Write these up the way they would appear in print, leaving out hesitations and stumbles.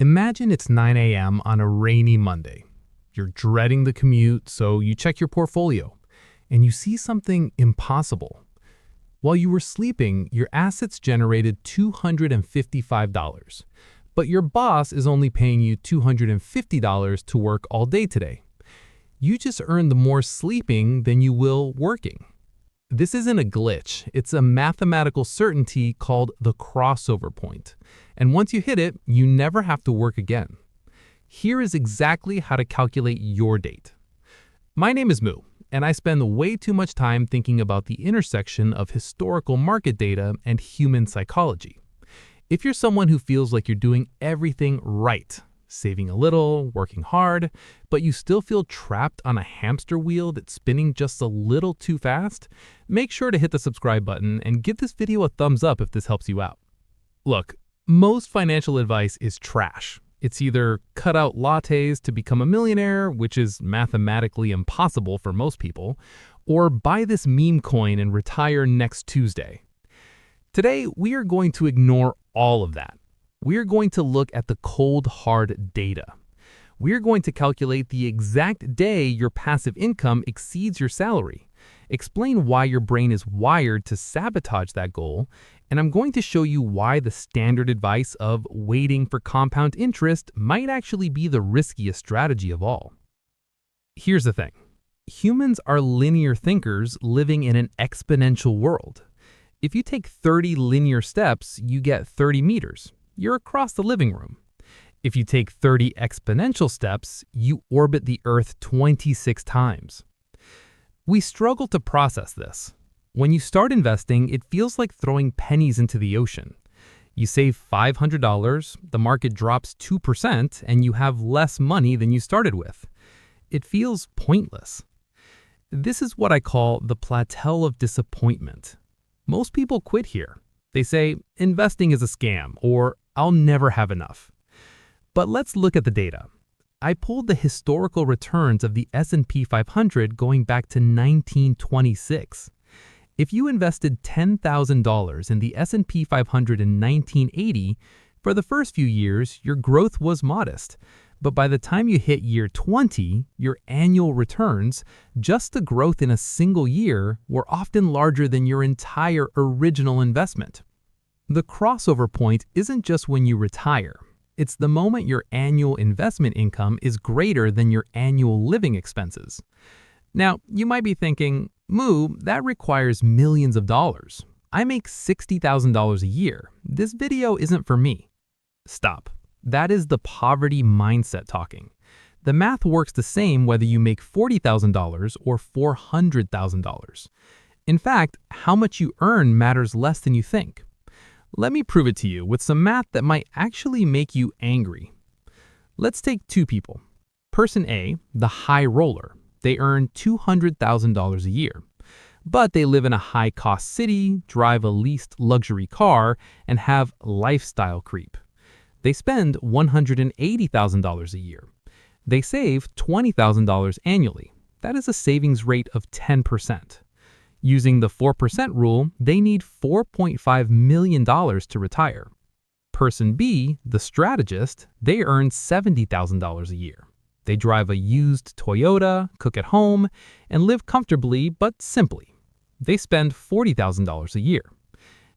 Imagine it's 9 a.m. on a rainy Monday. You're dreading the commute, so you check your portfolio, and you see something impossible. While you were sleeping, your assets generated $255, but your boss is only paying you $250 to work all day today. You just earned more sleeping than you will working. This isn't a glitch, it's a mathematical certainty called the crossover point. And once you hit it, you never have to work again. Here is exactly how to calculate your date. My name is Moo, and I spend way too much time thinking about the intersection of historical market data and human psychology. If you're someone who feels like you're doing everything right, saving a little, working hard, but you still feel trapped on a hamster wheel that's spinning just a little too fast, make sure to hit the subscribe button and give this video a thumbs up if this helps you out. Look, most financial advice is trash. It's either cut out lattes to become a millionaire, which is mathematically impossible for most people, or buy this meme coin and retire next Tuesday. Today, we are going to ignore all of that. We are going to look at the cold, hard data. We are going to calculate the exact day your passive income exceeds your salary, explain why your brain is wired to sabotage that goal, and I'm going to show you why the standard advice of waiting for compound interest might actually be the riskiest strategy of all. Here's the thing. Humans are linear thinkers living in an exponential world. If you take 30 linear steps, you get 30 meters. You're across the living room. If you take 30 exponential steps, you orbit the Earth 26 times. We struggle to process this. When you start investing, it feels like throwing pennies into the ocean. You save $500, the market drops 2%, and you have less money than you started with. It feels pointless. This is what I call the plateau of disappointment. Most people quit here. They say, investing is a scam, or I'll never have enough. But let's look at the data. I pulled the historical returns of the S&P 500 going back to 1926. If you invested $10,000 in the S&P 500 in 1980, for the first few years, your growth was modest. But by the time you hit year 20, your annual returns, just the growth in a single year, were often larger than your entire original investment. The crossover point isn't just when you retire. It's the moment your annual investment income is greater than your annual living expenses. Now, you might be thinking, Moo, that requires millions of dollars. I make $60,000 a year. This video isn't for me. Stop. That is the poverty mindset talking. The math works the same whether you make $40,000 or $400,000. In fact, how much you earn matters less than you think. Let me prove it to you with some math that might actually make you angry. Let's take two people. Person A, the high roller. They earn $200,000 a year. But they live in a high-cost city, drive a leased luxury car, and have lifestyle creep. They spend $180,000 a year. They save $20,000 annually. That is a savings rate of 10%. Using the 4% rule, they need $4.5 million to retire. Person B, the strategist, they earn $70,000 a year. They drive a used Toyota, cook at home, and live comfortably but simply. They spend $40,000 a year.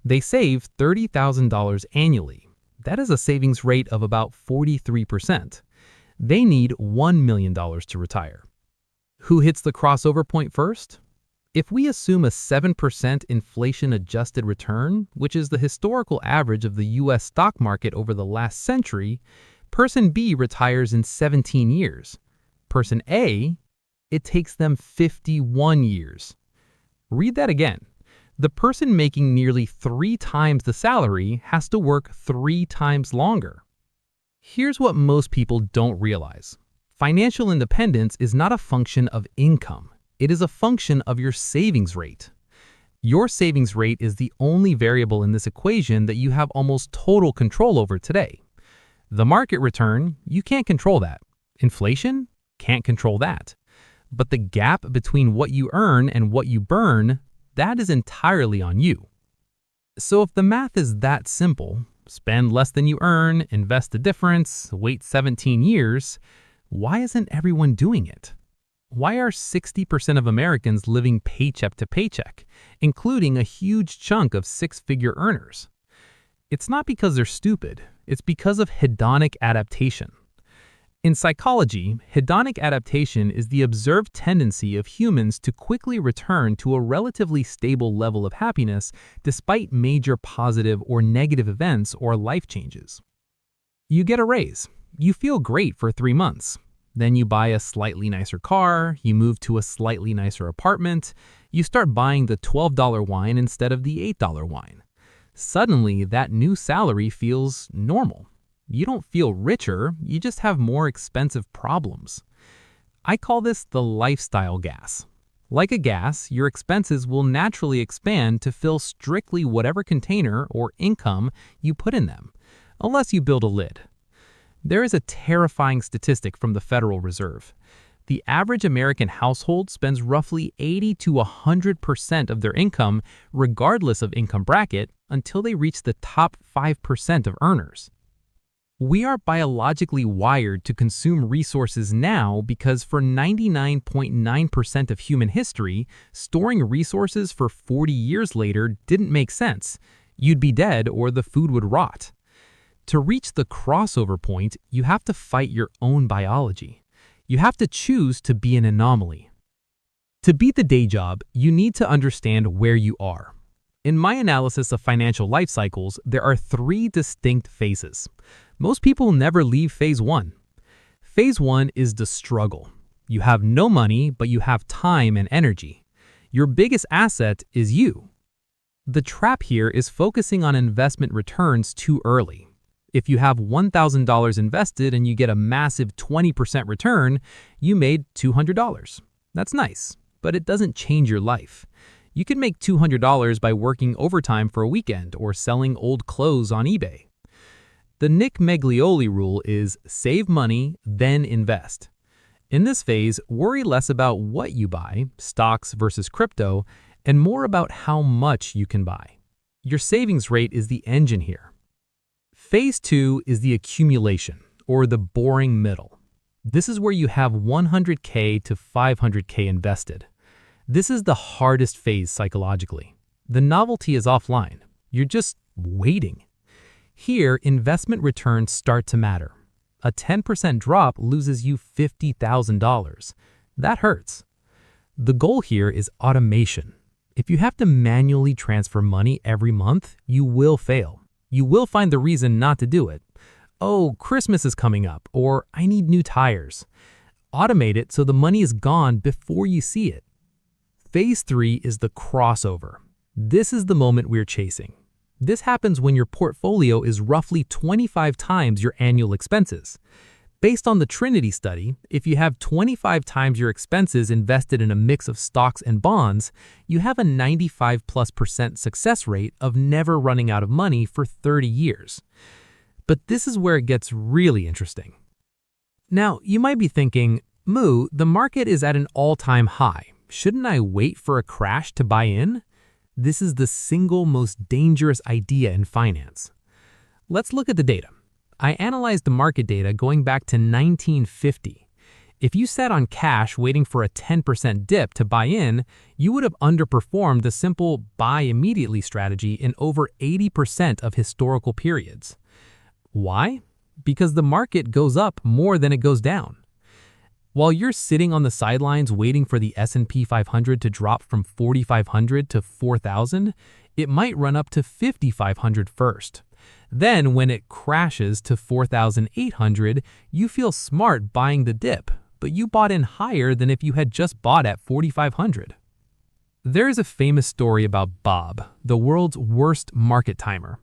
They save $30,000 annually. That is a savings rate of about 43%. They need $1 million to retire. Who hits the crossover point first? If we assume a 7% inflation-adjusted return, which is the historical average of the U.S. stock market over the last century, Person B retires in 17 years. Person A, it takes them 51 years. Read that again. The person making nearly 3 times the salary has to work 3 times longer. Here's what most people don't realize. Financial independence is not a function of income. It is a function of your savings rate. Your savings rate is the only variable in this equation that you have almost total control over today. The market return, you can't control that. Inflation, can't control that. But the gap between what you earn and what you burn, that is entirely on you. So if the math is that simple, spend less than you earn, invest the difference, wait 17 years. Why isn't everyone doing it? Why are 60% of Americans living paycheck to paycheck, including a huge chunk of six-figure earners? It's not because they're stupid, it's because of hedonic adaptation. In psychology, hedonic adaptation is the observed tendency of humans to quickly return to a relatively stable level of happiness despite major positive or negative events or life changes. You get a raise. You feel great for 3 months. Then you buy a slightly nicer car, you move to a slightly nicer apartment, you start buying the $12 wine instead of the $8 wine. Suddenly, that new salary feels normal. You don't feel richer, you just have more expensive problems. I call this the lifestyle gas. Like a gas, your expenses will naturally expand to fill strictly whatever container or income you put in them, unless you build a lid. There is a terrifying statistic from the Federal Reserve. The average American household spends roughly 80 to 100% of their income, regardless of income bracket, until they reach the top 5% of earners. We are biologically wired to consume resources now because for 99.9% of human history, storing resources for 40 years later didn't make sense. You'd be dead or the food would rot. To reach the crossover point, you have to fight your own biology. You have to choose to be an anomaly. To beat the day job, you need to understand where you are. In my analysis of financial life cycles, there are 3 distinct phases. Most people never leave phase 1. Phase 1 is the struggle. You have no money, but you have time and energy. Your biggest asset is you. The trap here is focusing on investment returns too early. If you have $1,000 invested and you get a massive 20% return, you made $200. That's nice, but it doesn't change your life. You can make $200 by working overtime for a weekend or selling old clothes on eBay. The Nick Maglioli rule is save money, then invest. In this phase, worry less about what you buy, stocks versus crypto, and more about how much you can buy. Your savings rate is the engine here. Phase 2 is the accumulation, or the boring middle. This is where you have $100K to $500K invested. This is the hardest phase psychologically. The novelty is offline. You're just waiting. Here, investment returns start to matter. A 10% drop loses you $50,000. That hurts. The goal here is automation. If you have to manually transfer money every month, you will fail. You will find the reason not to do it. Oh, Christmas is coming up, or I need new tires. Automate it so the money is gone before you see it. Phase 3 is the crossover. This is the moment we're chasing. This happens when your portfolio is roughly 25 times your annual expenses. Based on the Trinity study, if you have 25 times your expenses invested in a mix of stocks and bonds, you have a 95+% success rate of never running out of money for 30 years. But this is where it gets really interesting. Now, you might be thinking, Moo, the market is at an all-time high. Shouldn't I wait for a crash to buy in? This is the single most dangerous idea in finance. Let's look at the data. I analyzed the market data going back to 1950. If you sat on cash waiting for a 10% dip to buy in, you would have underperformed the simple buy immediately strategy in over 80% of historical periods. Why? Because the market goes up more than it goes down. While you're sitting on the sidelines waiting for the S&P 500 to drop from 4,500 to 4,000, it might run up to 5,500 first. Then when it crashes to 4,800, you feel smart buying the dip, but you bought in higher than if you had just bought at 4,500. There is a famous story about Bob, the world's worst market timer.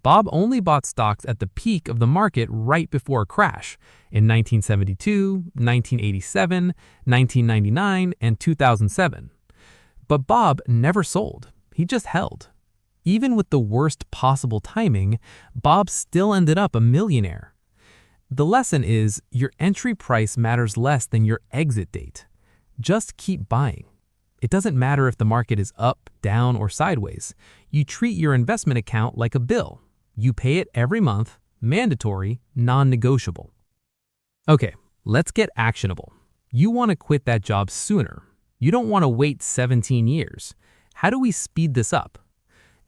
Bob only bought stocks at the peak of the market right before a crash in 1972, 1987, 1999, and 2007. But Bob never sold. He just held. Even with the worst possible timing, Bob still ended up a millionaire. The lesson is your entry price matters less than your exit date. Just keep buying. It doesn't matter if the market is up, down, or sideways. You treat your investment account like a bill. You pay it every month, mandatory, non-negotiable. Okay, let's get actionable. You want to quit that job sooner. You don't want to wait 17 years. How do we speed this up?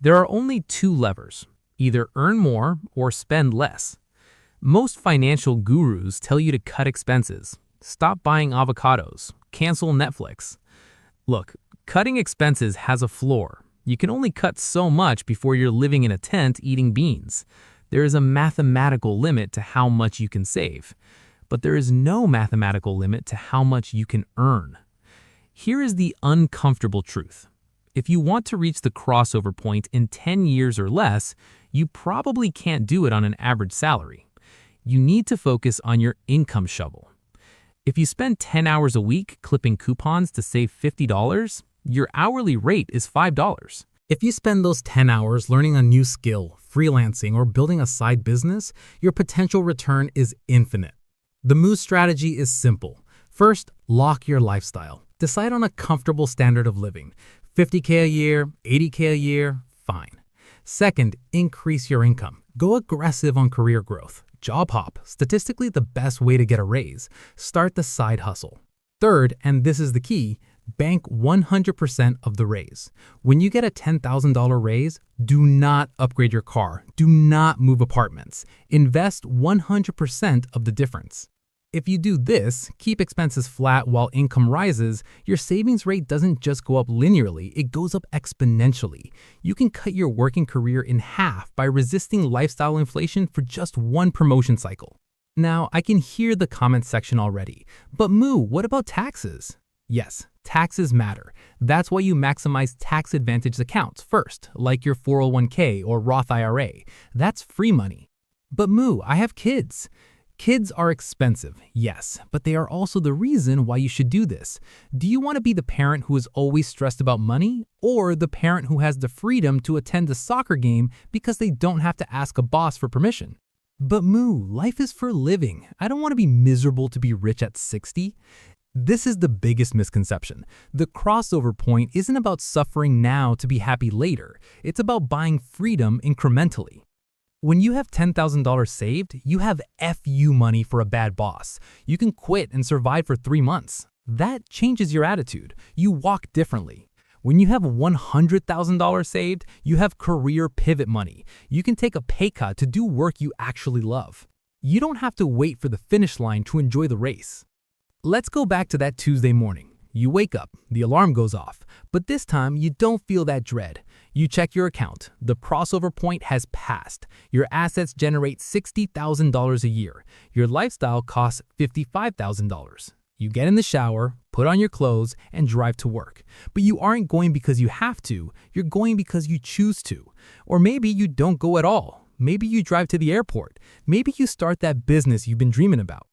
There are only two levers: either earn more or spend less. Most financial gurus tell you to cut expenses, stop buying avocados, cancel Netflix. Look, cutting expenses has a floor. You can only cut so much before you're living in a tent eating beans. There is a mathematical limit to how much you can save, but there is no mathematical limit to how much you can earn. Here is the uncomfortable truth. If you want to reach the crossover point in 10 years or less, you probably can't do it on an average salary. You need to focus on your income shovel. If you spend 10 hours a week clipping coupons to save $50, your hourly rate is $5. If you spend those 10 hours learning a new skill, freelancing, or building a side business, your potential return is infinite. The Moo strategy is simple. First, lock your lifestyle. Decide on a comfortable standard of living. $50K a year, $80K a year, fine. Second, increase your income. Go aggressive on career growth. Job hop, statistically the best way to get a raise. Start the side hustle. Third, and this is the key, bank 100% of the raise. When you get a $10,000 raise, do not upgrade your car. Do not move apartments. Invest 100% of the difference. If you do this, keep expenses flat while income rises, your savings rate doesn't just go up linearly, it goes up exponentially. You can cut your working career in half by resisting lifestyle inflation for just one promotion cycle. Now, I can hear the comment section already, but Moo, what about taxes? Yes, taxes matter. That's why you maximize tax-advantaged accounts first, like your 401k or Roth IRA. That's free money. But Moo, I have kids. Kids are expensive, yes, but they are also the reason why you should do this. Do you want to be the parent who is always stressed about money, or the parent who has the freedom to attend a soccer game because they don't have to ask a boss for permission? But Moo, life is for living. I don't want to be miserable to be rich at 60. This is the biggest misconception. The crossover point isn't about suffering now to be happy later. It's about buying freedom incrementally. When you have $10,000 saved, you have FU money for a bad boss. You can quit and survive for 3 months. That changes your attitude. You walk differently. When you have $100,000 saved, you have career pivot money. You can take a pay cut to do work you actually love. You don't have to wait for the finish line to enjoy the race. Let's go back to that Tuesday morning. You wake up, the alarm goes off, but this time you don't feel that dread. You check your account. The crossover point has passed. Your assets generate $60,000 a year. Your lifestyle costs $55,000. You get in the shower, put on your clothes, and drive to work. But you aren't going because you have to. You're going because you choose to. Or maybe you don't go at all. Maybe you drive to the airport. Maybe you start that business you've been dreaming about.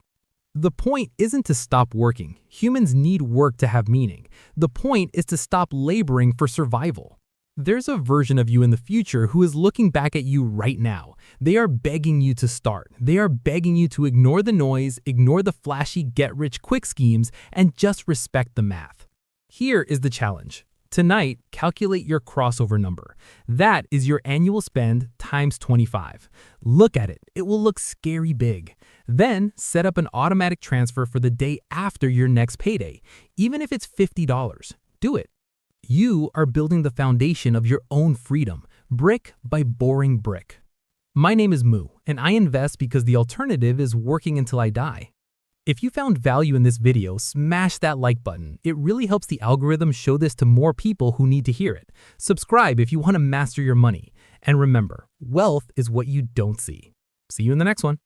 The point isn't to stop working. Humans need work to have meaning. The point is to stop laboring for survival. There's a version of you in the future who is looking back at you right now. They are begging you to start. They are begging you to ignore the noise, ignore the flashy get-rich-quick schemes, and just respect the math. Here is the challenge. Tonight, calculate your crossover number. That is your annual spend times 25. Look at it. It will look scary big. Then, set up an automatic transfer for the day after your next payday. Even if it's $50, do it. You are building the foundation of your own freedom, brick by boring brick. My name is Moo, and I invest because the alternative is working until I die. If you found value in this video, smash that like button. It really helps the algorithm show this to more people who need to hear it. Subscribe if you want to master your money. And remember, wealth is what you don't see. See you in the next one.